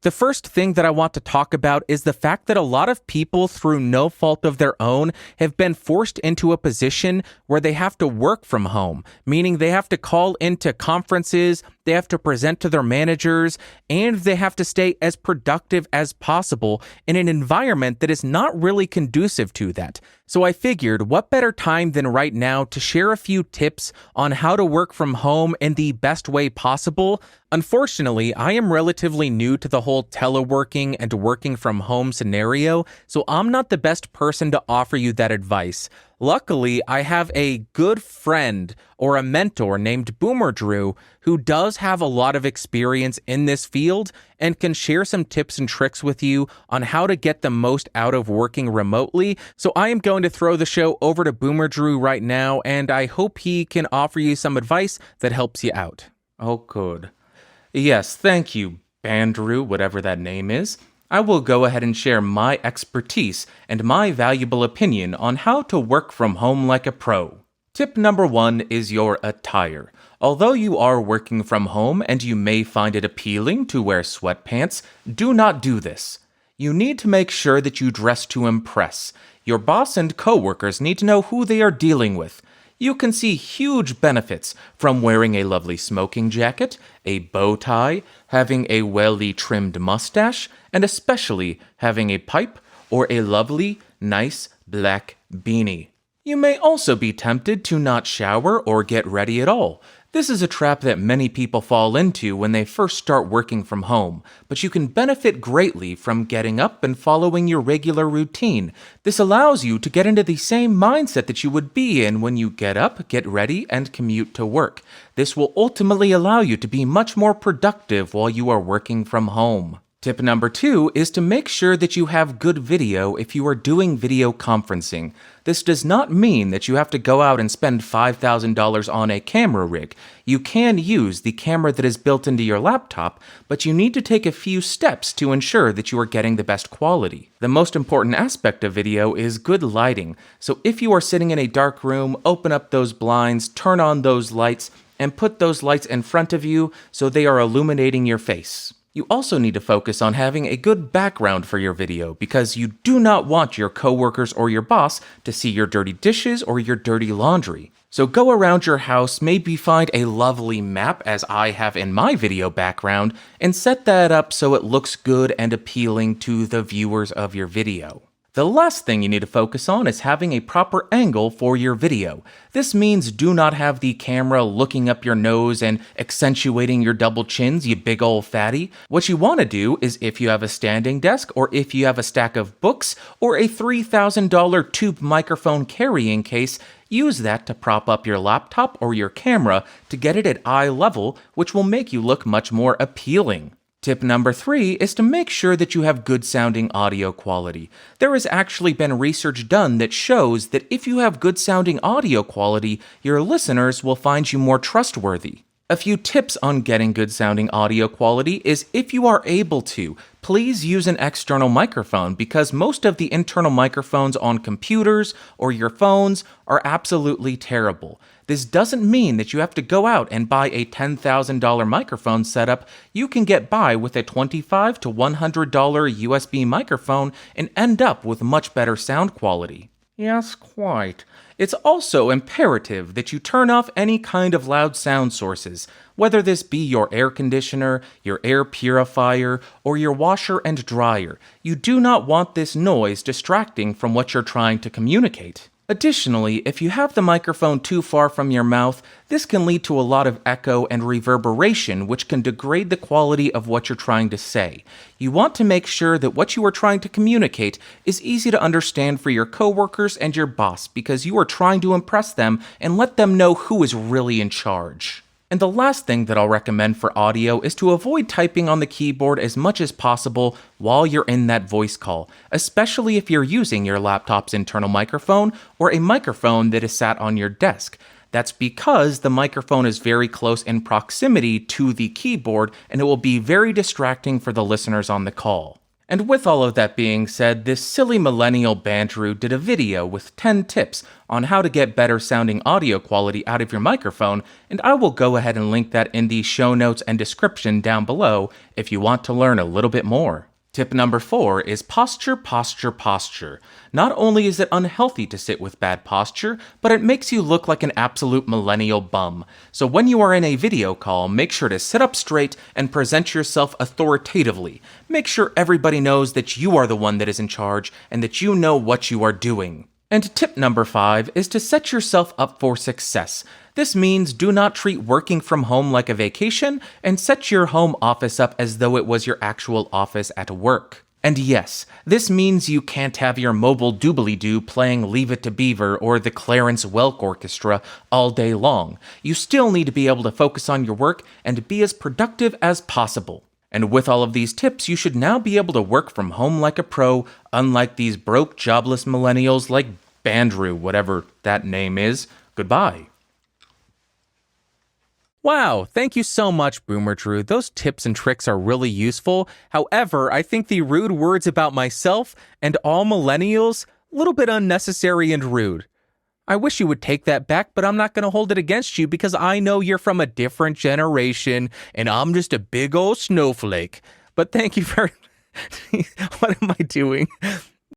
The first thing that I want to talk about is the fact that a lot of people, through no fault of their own, have been forced into a position where they have to work from home, meaning they have to call into conferences, they have to present to their managers, and they have to stay as productive as possible in an environment that is not really conducive to that. So I figured, what better time than right now to share a few tips on how to work from home in the best way possible. Unfortunately, I am relatively new to the whole teleworking and working from home scenario, so I'm not the best person to offer you that advice. Luckily, I have a good friend or a mentor named Boomer Drew who does have a lot of experience in this field and can share some tips and tricks with you on how to get the most out of working remotely. So I am going to throw the show over to Boomer Drew right now, and I hope he can offer you some advice that helps you out. Oh, good. Yes, thank you, Bandrew, whatever that name is. I will go ahead and share my expertise and my valuable opinion on how to work from home like a pro. Tip number 1 is your attire. Although you are working from home and you may find it appealing to wear sweatpants, do not do this. You need to make sure that you dress to impress. Your boss and coworkers need to know who they are dealing with. You can see huge benefits from wearing a lovely smoking jacket, a bow tie, having a welly trimmed mustache, and especially having a pipe or a lovely, nice black beanie. You may also be tempted to not shower or get ready at all. This is a trap that many people fall into when they first start working from home, but you can benefit greatly from getting up and following your regular routine. This allows you to get into the same mindset that you would be in when you get up, get ready, and commute to work. This will ultimately allow you to be much more productive while you are working from home. Tip number 2 is to make sure that you have good video if you are doing video conferencing. This does not mean that you have to go out and spend $5,000 on a camera rig. You can use the camera that is built into your laptop, but you need to take a few steps to ensure that you are getting the best quality. The most important aspect of video is good lighting. So if you are sitting in a dark room, open up those blinds, turn on those lights, and put those lights in front of you so they are illuminating your face. You also need to focus on having a good background for your video because you do not want your coworkers or your boss to see your dirty dishes or your dirty laundry. So go around your house, maybe find a lovely map as I have in my video background, and set that up so it looks good and appealing to the viewers of your video. The last thing you need to focus on is having a proper angle for your video. This means do not have the camera looking up your nose and accentuating your double chins, you big ol' fatty. What you want to do is, if you have a standing desk, or if you have a stack of books, or a $3,000 tube microphone carrying case, use that to prop up your laptop or your camera to get it at eye level, which will make you look much more appealing. Tip number 3 is to make sure that you have good sounding audio quality. There has actually been research done that shows that if you have good sounding audio quality, your listeners will find you more trustworthy. A few tips on getting good sounding audio quality is, if you are able to, please use an external microphone because most of the internal microphones on computers or your phones are absolutely terrible. This doesn't mean that you have to go out and buy a $10,000 microphone setup. You can get by with a $25 to $100 USB microphone and end up with much better sound quality. Yes, quite. It's also imperative that you turn off any kind of loud sound sources, whether this be your air conditioner, your air purifier, or your washer and dryer. You do not want this noise distracting from what you're trying to communicate. Additionally, if you have the microphone too far from your mouth, this can lead to a lot of echo and reverberation, which can degrade the quality of what you're trying to say. You want to make sure that what you are trying to communicate is easy to understand for your coworkers and your boss, because you are trying to impress them and let them know who is really in charge. And the last thing that I'll recommend for audio is to avoid typing on the keyboard as much as possible while you're in that voice call, especially if you're using your laptop's internal microphone or a microphone that is sat on your desk. That's because the microphone is very close in proximity to the keyboard and it will be very distracting for the listeners on the call. And with all of that being said, this silly millennial Bandrew did a video with 10 tips on how to get better sounding audio quality out of your microphone, and I will go ahead and link that in the show notes and description down below if you want to learn a little bit more. Tip number 4 is posture, posture, posture. Not only is it unhealthy to sit with bad posture, but it makes you look like an absolute millennial bum. So when you are in a video call, make sure to sit up straight and present yourself authoritatively. Make sure everybody knows that you are the one that is in charge and that you know what you are doing. And tip number 5 is to set yourself up for success. This means do not treat working from home like a vacation and set your home office up as though it was your actual office at work. And yes, this means you can't have your mobile doobly-doo playing Leave It to Beaver or the Clarence Welk Orchestra all day long. You still need to be able to focus on your work and be as productive as possible. And with all of these tips, you should now be able to work from home like a pro, unlike these broke, jobless millennials like Bandrew, whatever that name is. Goodbye. Wow, thank you so much, Boomer Drew. Those tips and tricks are really useful. However, I think the rude words about myself and all millennials, a little bit unnecessary and rude. I wish you would take that back, but I'm not going to hold it against you because I know you're from a different generation and I'm just a big old snowflake. But thank you very What am I doing?